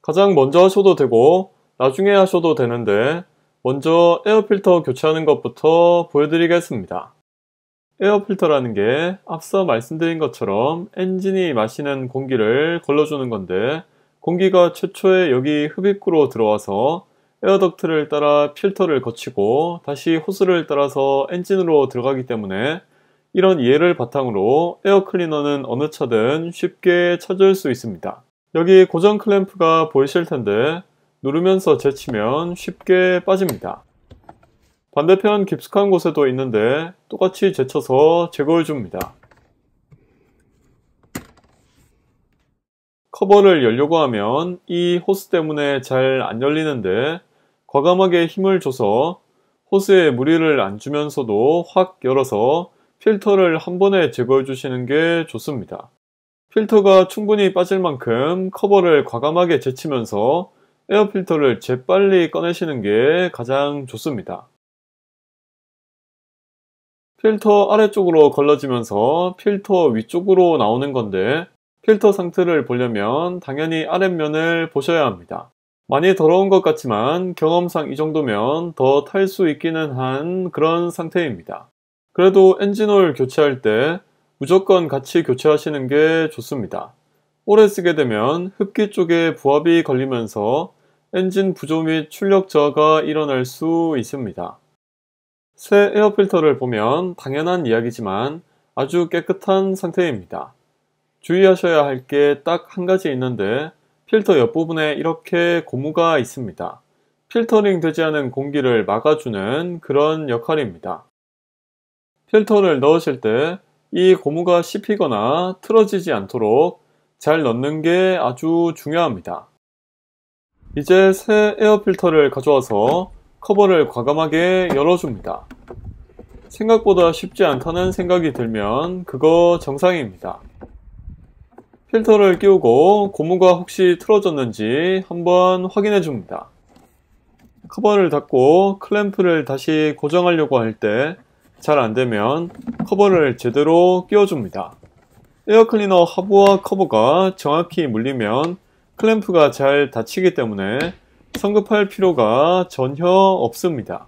가장 먼저 하셔도 되고 나중에 하셔도 되는데 먼저 에어필터 교체하는 것부터 보여드리겠습니다. 에어필터라는 게 앞서 말씀드린 것처럼 엔진이 마시는 공기를 걸러주는 건데 공기가 최초에 여기 흡입구로 들어와서 에어덕트를 따라 필터를 거치고 다시 호스를 따라서 엔진으로 들어가기 때문에 이런 이해를 바탕으로 에어클리너는 어느 차든 쉽게 찾을 수 있습니다. 여기 고정 클램프가 보이실 텐데 누르면서 제치면 쉽게 빠집니다. 반대편 깊숙한 곳에도 있는데 똑같이 제쳐서 제거해 줍니다. 커버를 열려고 하면 이 호스 때문에 잘 안 열리는데 과감하게 힘을 줘서 호스에 무리를 안 주면서도 확 열어서 필터를 한 번에 제거해 주시는 게 좋습니다. 필터가 충분히 빠질 만큼 커버를 과감하게 제치면서 에어필터를 재빨리 꺼내시는 게 가장 좋습니다. 필터 아래쪽으로 걸러지면서 필터 위쪽으로 나오는 건데 필터 상태를 보려면 당연히 아랫면을 보셔야 합니다. 많이 더러운 것 같지만 경험상 이 정도면 더 탈 수 있기는 한 그런 상태입니다. 그래도 엔진오일 교체할 때 무조건 같이 교체하시는 게 좋습니다. 오래 쓰게 되면 흡기 쪽에 부합이 걸리면서 엔진 부조 및 출력 저하가 일어날 수 있습니다. 새 에어필터를 보면 당연한 이야기지만 아주 깨끗한 상태입니다. 주의하셔야 할 게 딱 한 가지 있는데 필터 옆부분에 이렇게 고무가 있습니다. 필터링 되지 않은 공기를 막아주는 그런 역할입니다. 필터를 넣으실 때 이 고무가 씹히거나 틀어지지 않도록 잘 넣는 게 아주 중요합니다. 이제 새 에어필터를 가져와서 커버를 과감하게 열어줍니다. 생각보다 쉽지 않다는 생각이 들면 그거 정상입니다. 필터를 끼우고 고무가 혹시 틀어졌는지 한번 확인해 줍니다. 커버를 닫고 클램프를 다시 고정하려고 할 때 잘 안되면 커버를 제대로 끼워줍니다. 에어클리너 하부와 커버가 정확히 물리면 클램프가 잘 닫히기 때문에 성급할 필요가 전혀 없습니다.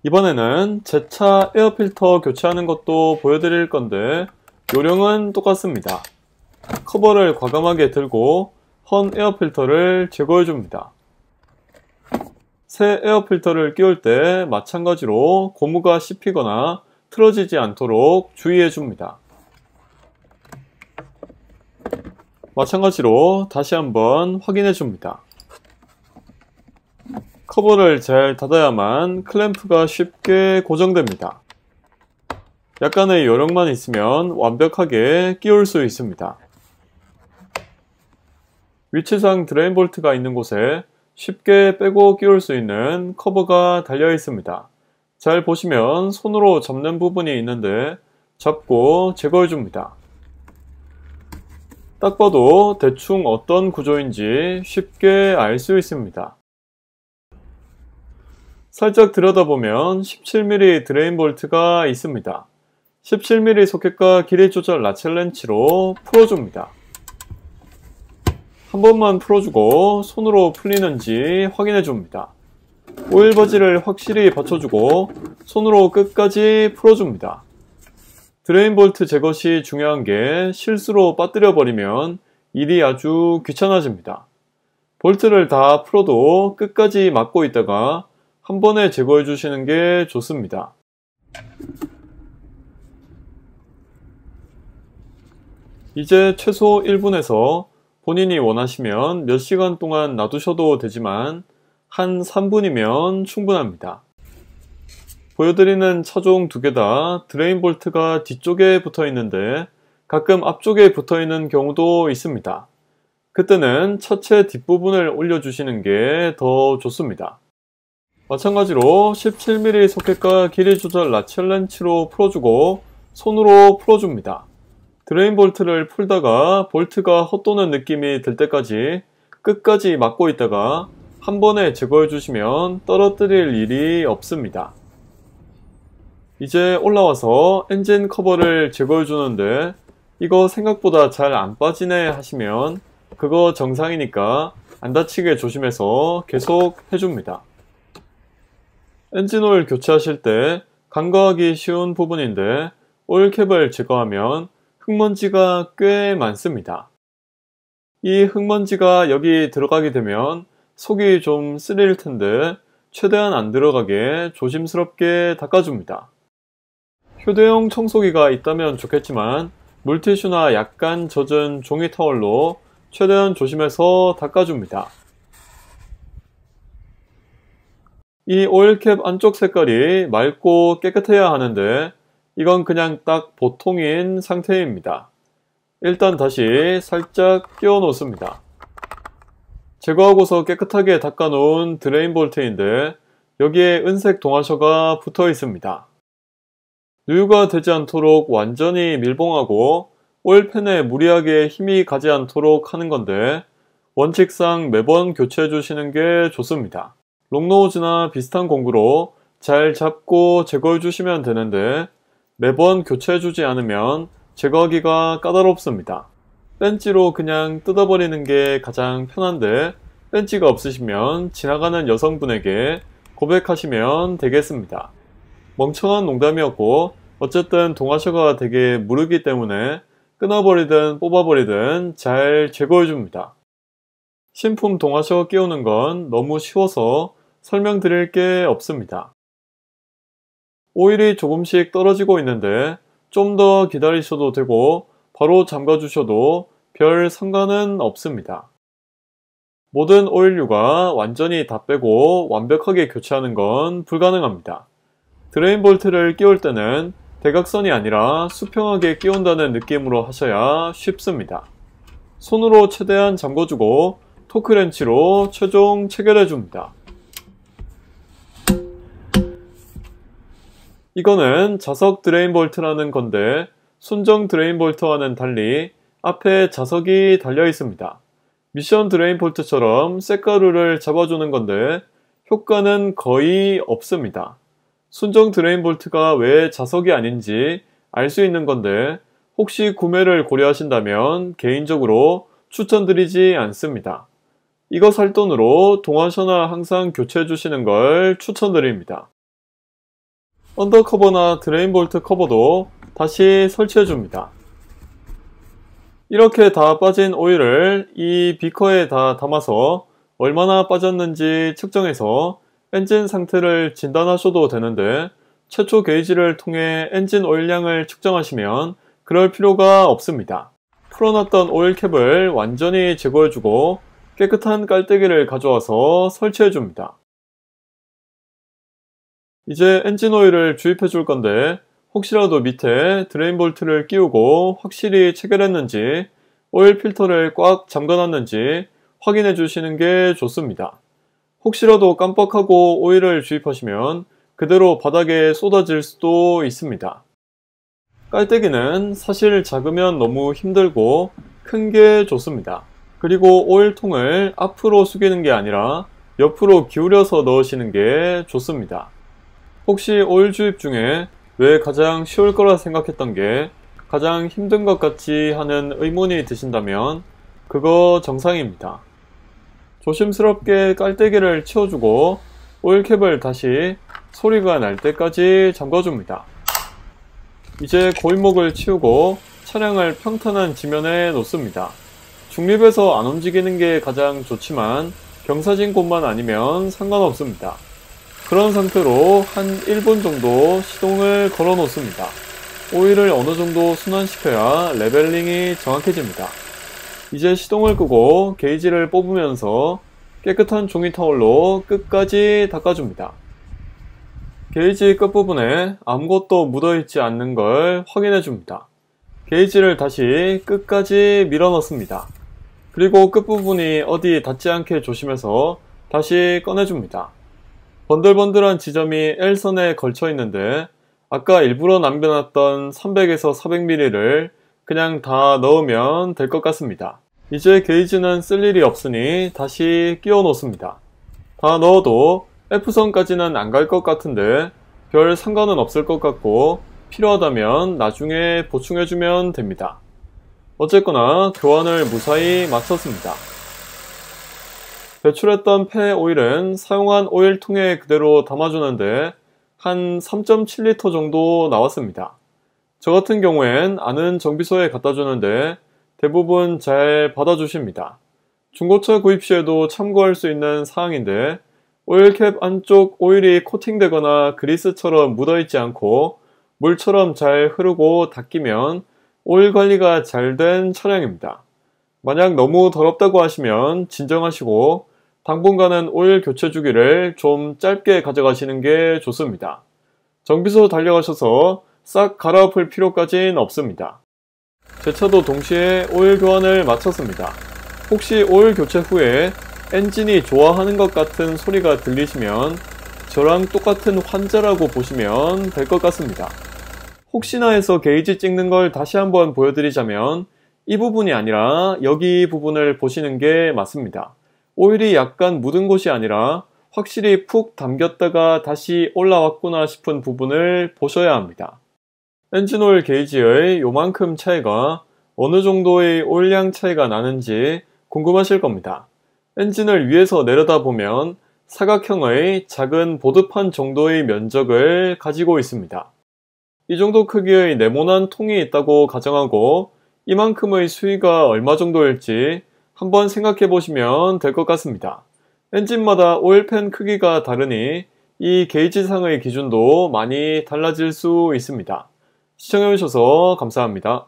이번에는 제 차 에어필터 교체하는 것도 보여드릴 건데 요령은 똑같습니다. 커버를 과감하게 들고 헌 에어필터를 제거해 줍니다. 새 에어필터를 끼울 때 마찬가지로 고무가 씹히거나 틀어지지 않도록 주의해 줍니다. 마찬가지로 다시 한번 확인해 줍니다. 커버를 잘 닫아야만 클램프가 쉽게 고정됩니다. 약간의 요령만 있으면 완벽하게 끼울 수 있습니다. 위치상 드레인 볼트가 있는 곳에 쉽게 빼고 끼울 수 있는 커버가 달려 있습니다. 잘 보시면 손으로 잡는 부분이 있는데 잡고 제거해 줍니다. 딱 봐도 대충 어떤 구조인지 쉽게 알 수 있습니다. 살짝 들여다보면 17mm 드레인 볼트가 있습니다. 17mm 소켓과 길이 조절 라첼 렌치로 풀어줍니다. 한 번만 풀어주고 손으로 풀리는지 확인해 줍니다. 오일 바지를 확실히 받쳐주고 손으로 끝까지 풀어줍니다. 드레인 볼트 제거 시 중요한 게 실수로 빠뜨려 버리면 일이 아주 귀찮아집니다. 볼트를 다 풀어도 끝까지 막고 있다가 한 번에 제거해 주시는 게 좋습니다. 이제 최소 1분에서 본인이 원하시면 몇 시간 동안 놔두셔도 되지만 한 3분이면 충분합니다. 보여드리는 차종 두 개 다 드레인 볼트가 뒤쪽에 붙어 있는데 가끔 앞쪽에 붙어 있는 경우도 있습니다. 그때는 차체 뒷부분을 올려주시는 게 더 좋습니다. 마찬가지로 17mm 소켓과 길이 조절 라첼 렌치로 풀어주고 손으로 풀어줍니다. 드레인 볼트를 풀다가 볼트가 헛도는 느낌이 들 때까지 끝까지 막고 있다가 한 번에 제거해 주시면 떨어뜨릴 일이 없습니다. 이제 올라와서 엔진 커버를 제거해 주는데 이거 생각보다 잘 안 빠지네 하시면 그거 정상이니까 안 다치게 조심해서 계속 해줍니다. 엔진오일 교체하실 때 간과하기 쉬운 부분인데 오일캡을 제거하면 흙먼지가 꽤 많습니다. 이 흙먼지가 여기 들어가게 되면 속이 좀 쓰릴 텐데 최대한 안 들어가게 조심스럽게 닦아줍니다. 휴대용 청소기가 있다면 좋겠지만 물티슈나 약간 젖은 종이 타월로 최대한 조심해서 닦아줍니다. 이 오일캡 안쪽 색깔이 맑고 깨끗해야 하는데 이건 그냥 딱 보통인 상태입니다. 일단 다시 살짝 끼워 놓습니다. 제거하고서 깨끗하게 닦아 놓은 드레인 볼트인데 여기에 은색 동화셔가 붙어 있습니다. 누유가 되지 않도록 완전히 밀봉하고 오일팬에 무리하게 힘이 가지 않도록 하는 건데 원칙상 매번 교체해 주시는 게 좋습니다. 롱노즈나 비슷한 공구로 잘 잡고 제거해 주시면 되는데 매번 교체해 주지 않으면 제거하기가 까다롭습니다. 벤치로 그냥 뜯어버리는 게 가장 편한데 벤치가 없으시면 지나가는 여성분에게 고백하시면 되겠습니다. 멍청한 농담이었고 어쨌든 동화셔가 되게 무르기 때문에 끊어버리든 뽑아버리든 잘 제거해줍니다. 신품 동화셔 끼우는 건 너무 쉬워서 설명드릴 게 없습니다. 오일이 조금씩 떨어지고 있는데 좀 더 기다리셔도 되고 바로 잠가주셔도 별 상관은 없습니다. 모든 오일류가 완전히 다 빼고 완벽하게 교체하는 건 불가능합니다. 드레인 볼트를 끼울 때는 대각선이 아니라 수평하게 끼운다는 느낌으로 하셔야 쉽습니다. 손으로 최대한 잠궈주고 토크렌치로 최종 체결해줍니다. 이거는 자석 드레인 볼트라는 건데 순정 드레인 볼트와는 달리 앞에 자석이 달려 있습니다. 미션 드레인 볼트처럼 쇳가루를 잡아주는 건데 효과는 거의 없습니다. 순정 드레인 볼트가 왜 자석이 아닌지 알 수 있는 건데 혹시 구매를 고려하신다면 개인적으로 추천드리지 않습니다. 이거 살 돈으로 동화셔나 항상 교체해 주시는 걸 추천드립니다. 언더커버나 드레인 볼트 커버도 다시 설치해 줍니다. 이렇게 다 빠진 오일을 이 비커에 다 담아서 얼마나 빠졌는지 측정해서 엔진 상태를 진단하셔도 되는데 최초 게이지를 통해 엔진 오일량을 측정하시면 그럴 필요가 없습니다. 풀어놨던 오일캡을 완전히 제거해주고 깨끗한 깔때기를 가져와서 설치해줍니다. 이제 엔진 오일을 주입해 줄 건데 혹시라도 밑에 드레인 볼트를 끼우고 확실히 체결했는지 오일 필터를 꽉 잠가놨는지 확인해 주시는 게 좋습니다. 혹시라도 깜빡하고 오일을 주입하시면 그대로 바닥에 쏟아질 수도 있습니다. 깔때기는 사실 작으면 너무 힘들고 큰 게 좋습니다. 그리고 오일통을 앞으로 숙이는 게 아니라 옆으로 기울여서 넣으시는 게 좋습니다. 혹시 오일 주입 중에 왜 가장 쉬울 거라 생각했던 게 가장 힘든 것 같이 하는 의문이 드신다면 그거 정상입니다. 조심스럽게 깔때기를 치워주고 오일캡을 다시 소리가 날 때까지 잠궈줍니다. 이제 고인목을 치우고 차량을 평탄한 지면에 놓습니다. 중립에서 안 움직이는 게 가장 좋지만 경사진 곳만 아니면 상관없습니다. 그런 상태로 한 1분 정도 시동을 걸어 놓습니다. 오일을 어느 정도 순환시켜야 레벨링이 정확해집니다. 이제 시동을 끄고 게이지를 뽑으면서 깨끗한 종이 타월로 끝까지 닦아줍니다. 게이지 끝부분에 아무것도 묻어있지 않는 걸 확인해줍니다. 게이지를 다시 끝까지 밀어 넣습니다. 그리고 끝부분이 어디 닿지 않게 조심해서 다시 꺼내줍니다. 번들번들한 지점이 L선에 걸쳐 있는데 아까 일부러 남겨놨던 300에서 400ml를 그냥 다 넣으면 될 것 같습니다. 이제 게이지는 쓸 일이 없으니 다시 끼워 놓습니다. 다 넣어도 F선까지는 안 갈 것 같은데 별 상관은 없을 것 같고 필요하다면 나중에 보충해주면 됩니다. 어쨌거나 교환을 무사히 마쳤습니다. 배출했던 폐 오일은 사용한 오일통에 그대로 담아주는데 한 3.7리터 정도 나왔습니다. 저 같은 경우엔 아는 정비소에 갖다 주는데 대부분 잘 받아주십니다. 중고차 구입 시에도 참고할 수 있는 사항인데 오일캡 안쪽 오일이 코팅되거나 그리스처럼 묻어있지 않고 물처럼 잘 흐르고 닦이면 오일 관리가 잘 된 차량입니다. 만약 너무 더럽다고 하시면 진정하시고 당분간은 오일 교체 주기를 좀 짧게 가져가시는 게 좋습니다. 정비소 달려가셔서 싹 갈아엎을 필요까지는 없습니다. 제 차도 동시에 오일 교환을 마쳤습니다. 혹시 오일 교체 후에 엔진이 좋아하는 것 같은 소리가 들리시면 저랑 똑같은 환자라고 보시면 될 것 같습니다. 혹시나 해서 게이지 찍는 걸 다시 한번 보여드리자면 이 부분이 아니라 여기 부분을 보시는 게 맞습니다. 오일이 약간 묻은 곳이 아니라 확실히 푹 담겼다가 다시 올라왔구나 싶은 부분을 보셔야 합니다. 엔진오일 게이지의 요만큼 차이가 어느 정도의 오일량 차이가 나는지 궁금하실 겁니다. 엔진을 위에서 내려다보면 사각형의 작은 보드판 정도의 면적을 가지고 있습니다. 이 정도 크기의 네모난 통이 있다고 가정하고 이만큼의 수위가 얼마 정도일지 한번 생각해 보시면 될 것 같습니다. 엔진마다 오일팬 크기가 다르니 이 게이지상의 기준도 많이 달라질 수 있습니다. 시청해 주셔서 감사합니다.